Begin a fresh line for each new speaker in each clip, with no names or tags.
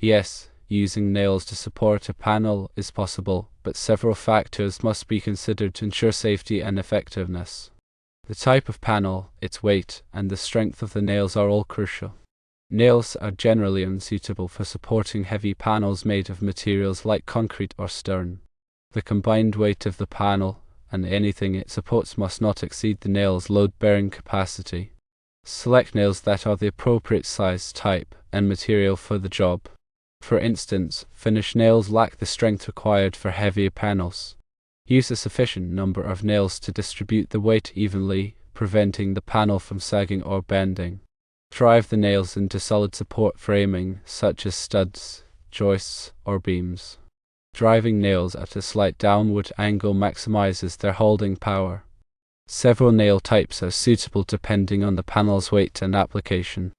Yes, using nails to support a panel is possible, but several factors must be considered to ensure safety and effectiveness. The type of panel, its weight, and the strength of the nails are all crucial. Nails are generally unsuitable for supporting heavy panels made of materials like concrete or stone. The combined weight of the panel and anything it supports must not exceed the nail's load-bearing capacity. Select nails that are the appropriate size, type, and material for the job. For instance, finished nails lack the strength required for heavier panels. Use a sufficient number of nails to distribute the weight evenly, preventing the panel from sagging or bending. Drive the nails into solid support framing, such as studs, joists, or beams. Driving nails at a slight downward angle maximizes their holding power. Several nail types are suitable depending on the panel's weight and application.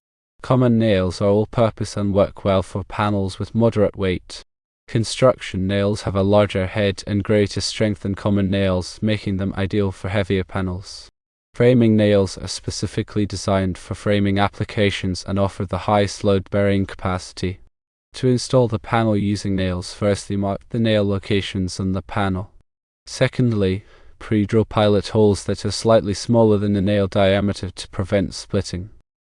Common nails are all-purpose and work well for panels with moderate weight. Construction nails have a larger head and greater strength than common nails, making them ideal for heavier panels. Framing nails are specifically designed for framing applications and offer the highest load-bearing capacity. To install the panel using nails, firstly mark the nail locations on the panel. Secondly, pre-drill pilot holes that are slightly smaller than the nail diameter to prevent splitting.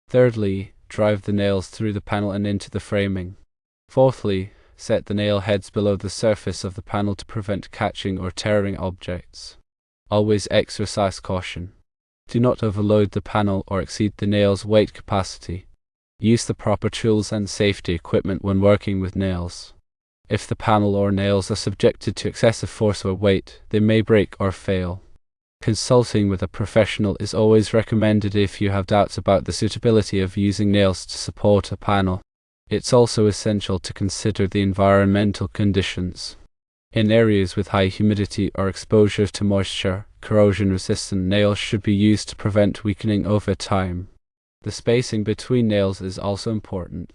Thirdly, drive the nails through the panel and into the framing. Fourthly, set the nail heads below the surface of the panel to prevent catching or tearing objects. Always exercise caution. Do not overload the panel or exceed the nail's weight capacity. Use the proper tools and safety equipment when working with nails. If the panel or nails are subjected to excessive force or weight, they may break or fail. Consulting with a professional is always recommended if you have doubts about the suitability of using nails to support a panel. It's also essential to consider the environmental conditions. In areas with high humidity or exposure to moisture, corrosion-resistant nails should be used to prevent weakening over time. The spacing between nails is also important.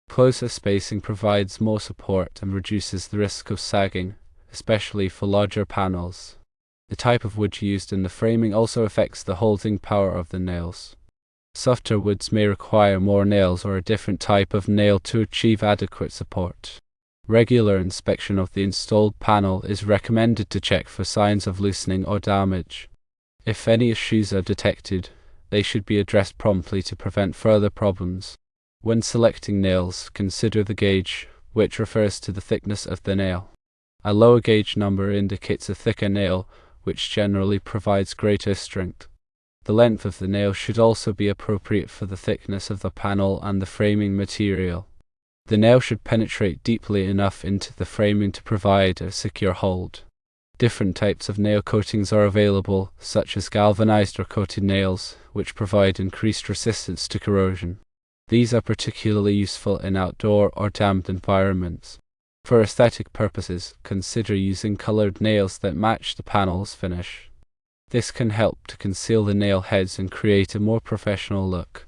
Closer spacing provides more support and reduces the risk of sagging, especially for larger panels. The type of wood used in the framing also affects the holding power of the nails. Softer woods may require more nails or a different type of nail to achieve adequate support. Regular inspection of the installed panel is recommended to check for signs of loosening or damage. If any issues are detected, they should be addressed promptly to prevent further problems. When selecting nails, consider the gauge, which refers to the thickness of the nail. A lower gauge number indicates a thicker nail, which generally provides greater strength. The length of the nail should also be appropriate for the thickness of the panel and the framing material. The nail should penetrate deeply enough into the framing to provide a secure hold. Different types of nail coatings are available, such as galvanized or coated nails, which provide increased resistance to corrosion. These are particularly useful in outdoor or damp environments. For aesthetic purposes, consider using colored nails that match the panel's finish. This can help to conceal the nail heads and create a more professional look.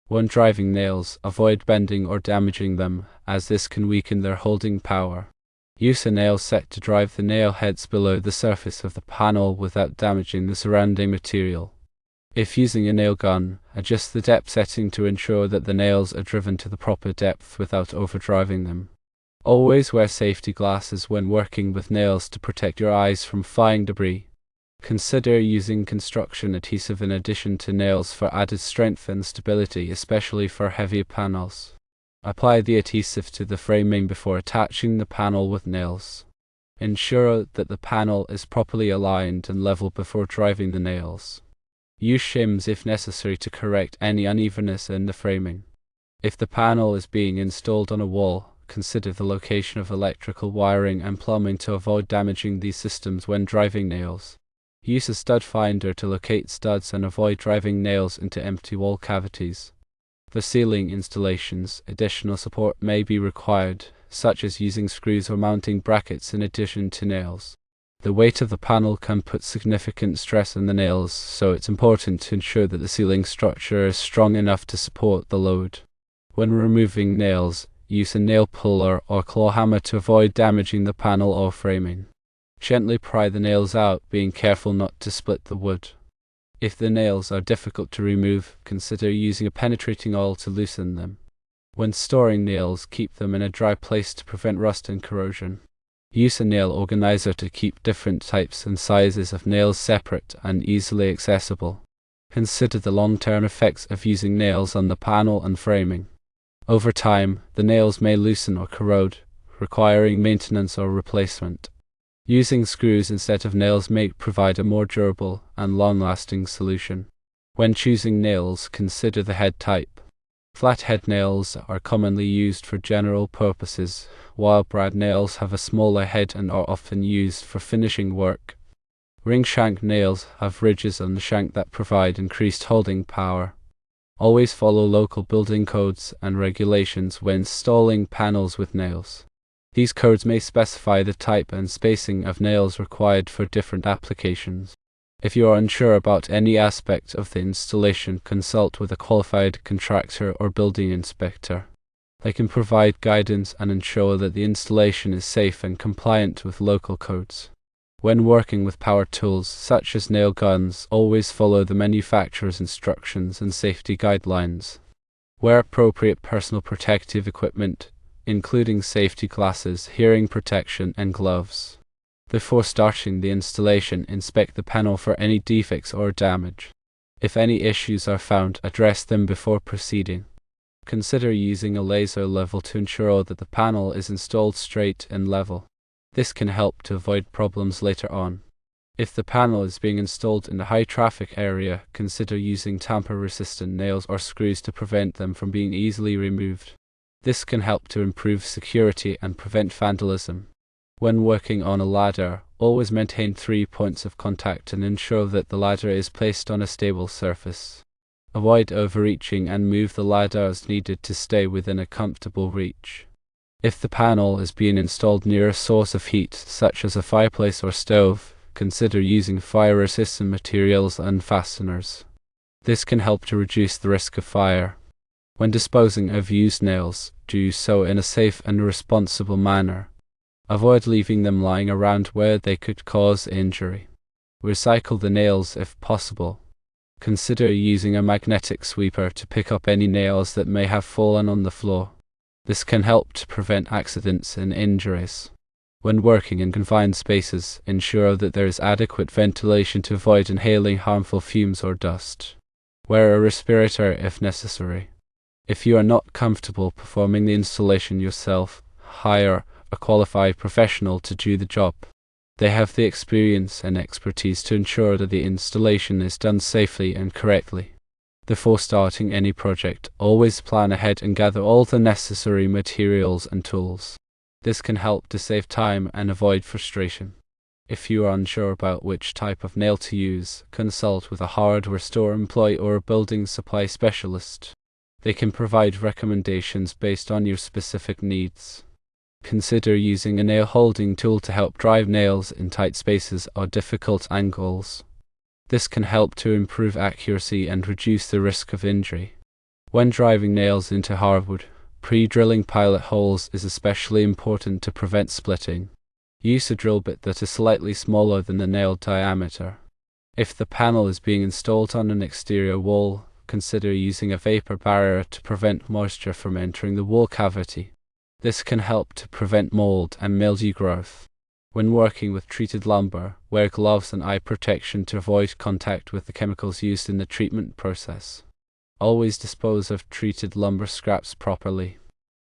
When driving nails, avoid bending or damaging them, as this can weaken their holding power. Use a nail set to drive the nail heads below the surface of the panel without damaging the surrounding material. If using a nail gun, adjust the depth setting to ensure that the nails are driven to the proper depth without overdriving them. Always wear safety glasses when working with nails to protect your eyes from flying debris. Consider using construction adhesive in addition to nails for added strength and stability, especially for heavier panels. Apply the adhesive to the framing before attaching the panel with nails. Ensure that the panel is properly aligned and level before driving the nails. Use shims if necessary to correct any unevenness in the framing. If the panel is being installed on a wall, consider the location of electrical wiring and plumbing to avoid damaging these systems when driving nails. Use a stud finder to locate studs and avoid driving nails into empty wall cavities. For ceiling installations, additional support may be required, such as using screws or mounting brackets in addition to nails. The weight of the panel can put significant stress on the nails, so it's important to ensure that the ceiling structure is strong enough to support the load. When removing nails, use a nail puller or claw hammer to avoid damaging the panel or framing. Gently pry the nails out, being careful not to split the wood. If the nails are difficult to remove, consider using a penetrating oil to loosen them. When storing nails, keep them in a dry place to prevent rust and corrosion. Use a nail organizer to keep different types and sizes of nails separate and easily accessible. Consider the long-term effects of using nails on the panel and framing. Over time, the nails may loosen or corrode, requiring maintenance or replacement. Using screws instead of nails may provide a more durable and long-lasting solution. When choosing nails, consider the head type. Flathead nails are commonly used for general purposes, while brad nails have a smaller head and are often used for finishing work. Ring shank nails have ridges on the shank that provide increased holding power. Always follow local building codes and regulations when installing panels with nails. These codes may specify the type and spacing of nails required for different applications. If you are unsure about any aspect of the installation, consult with a qualified contractor or building inspector. They can provide guidance and ensure that the installation is safe and compliant with local codes. When working with power tools, such as nail guns, always follow the manufacturer's instructions and safety guidelines. Wear appropriate personal protective equipment, including safety glasses, hearing protection, and gloves. Before starting the installation, inspect the panel for any defects or damage. If any issues are found, address them before proceeding. Consider using a laser level to ensure that the panel is installed straight and level. This can help to avoid problems later on. If the panel is being installed in a high-traffic area, consider using tamper-resistant nails or screws to prevent them from being easily removed. This can help to improve security and prevent vandalism. When working on a ladder, always maintain 3 points of contact and ensure that the ladder is placed on a stable surface. Avoid overreaching and move the ladder as needed to stay within a comfortable reach. If the panel is being installed near a source of heat, such as a fireplace or stove, consider using fire-resistant materials and fasteners. This can help to reduce the risk of fire. When disposing of used nails, do so in a safe and responsible manner. Avoid leaving them lying around where they could cause injury. Recycle the nails if possible. Consider using a magnetic sweeper to pick up any nails that may have fallen on the floor. This can help to prevent accidents and injuries. When working in confined spaces, ensure that there is adequate ventilation to avoid inhaling harmful fumes or dust. Wear a respirator if necessary. If you are not comfortable performing the installation yourself, hire a qualified professional to do the job. They have the experience and expertise to ensure that the installation is done safely and correctly. Before starting any project, always plan ahead and gather all the necessary materials and tools. This can help to save time and avoid frustration. If you are unsure about which type of nail to use, consult with a hardware store employee or a building supply specialist. They can provide recommendations based on your specific needs. Consider using a nail holding tool to help drive nails in tight spaces or difficult angles. This can help to improve accuracy and reduce the risk of injury. When driving nails into hardwood, pre-drilling pilot holes is especially important to prevent splitting. Use a drill bit that is slightly smaller than the nail diameter. If the panel is being installed on an exterior wall, consider using a vapor barrier to prevent moisture from entering the wall cavity. This can help to prevent mold and mildew growth. When working with treated lumber, wear gloves and eye protection to avoid contact with the chemicals used in the treatment process. Always dispose of treated lumber scraps properly.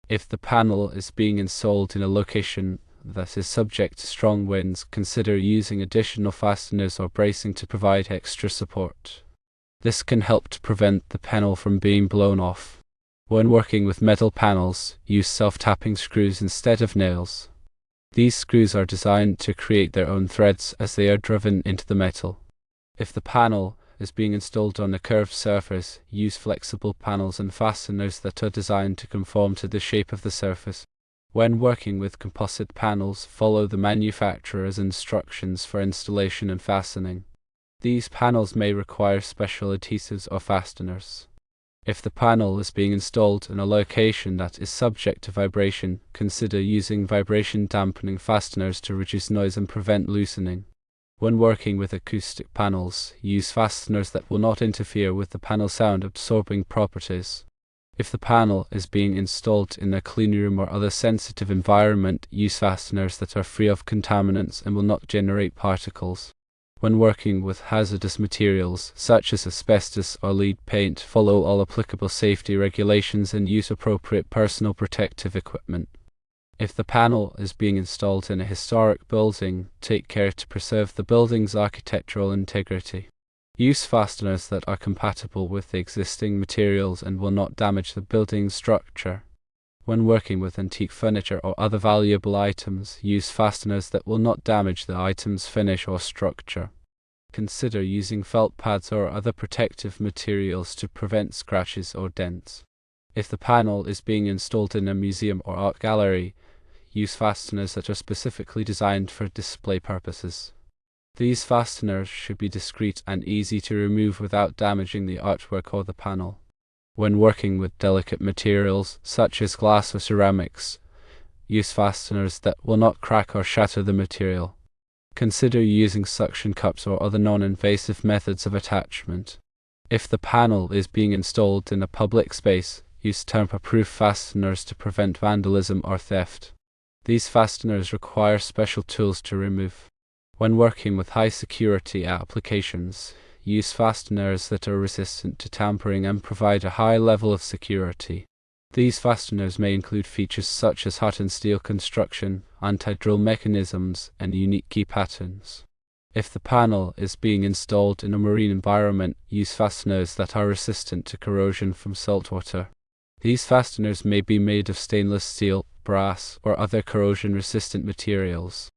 If the panel is being installed in a location that is subject to strong winds, consider using additional fasteners or bracing to provide extra support. This can help to prevent the panel from being blown off. When working with metal panels, use self-tapping screws instead of nails. These screws are designed to create their own threads as they are driven into the metal. If the panel is being installed on a curved surface, use flexible panels and fasteners that are designed to conform to the shape of the surface. When working with composite panels, follow the manufacturer's instructions for installation and fastening. These panels may require special adhesives or fasteners. If the panel is being installed in a location that is subject to vibration, consider using vibration dampening fasteners to reduce noise and prevent loosening. When working with acoustic panels, use fasteners that will not interfere with the panel's sound absorbing properties. If the panel is being installed in a clean room or other sensitive environment, use fasteners that are free of contaminants and will not generate particles. When working with hazardous materials, such as asbestos or lead paint, follow all applicable safety regulations and use appropriate personal protective equipment. If the panel is being installed in a historic building, take care to preserve the building's architectural integrity. Use fasteners that are compatible with the existing materials and will not damage the building's structure. When working with antique furniture or other valuable items, use fasteners that will not damage the item's finish or structure. Consider using felt pads or other protective materials to prevent scratches or dents. If the panel is being installed in a museum or art gallery, use fasteners that are specifically designed for display purposes. These fasteners should be discreet and easy to remove without damaging the artwork or the panel. When working with delicate materials, such as glass or ceramics, use fasteners that will not crack or shatter the material. Consider using suction cups or other non-invasive methods of attachment. If the panel is being installed in a public space, use tamper-proof fasteners to prevent vandalism or theft. These fasteners require special tools to remove. When working with high-security applications, use fasteners that are resistant to tampering and provide a high level of security. These fasteners may include features such as hardened steel construction, anti-drill mechanisms, and unique key patterns. If the panel is being installed in a marine environment, use fasteners that are resistant to corrosion from saltwater. These fasteners may be made of stainless steel, brass, or other corrosion-resistant materials.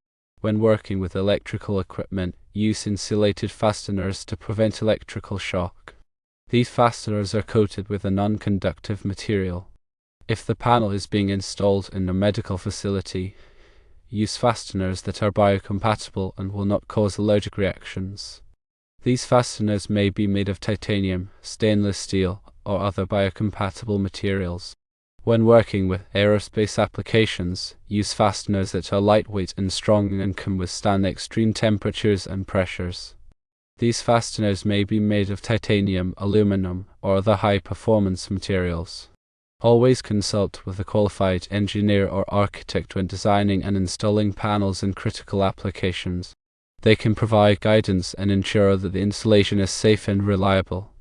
When working with electrical equipment, use insulated fasteners to prevent electrical shock. These fasteners are coated with a non-conductive material. If the panel is being installed in a medical facility, use fasteners that are biocompatible and will not cause allergic reactions. These fasteners may be made of titanium, stainless steel, or other biocompatible materials. When working with aerospace applications, use fasteners that are lightweight and strong and can withstand extreme temperatures and pressures. These fasteners may be made of titanium, aluminum, or other high-performance materials. Always consult with a qualified engineer or architect when designing and installing panels in critical applications. They can provide guidance and ensure that the installation is safe and reliable.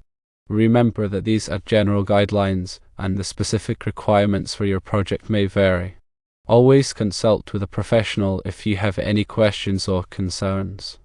Remember that these are general guidelines, and the specific requirements for your project may vary. Always consult with a professional if you have any questions or concerns.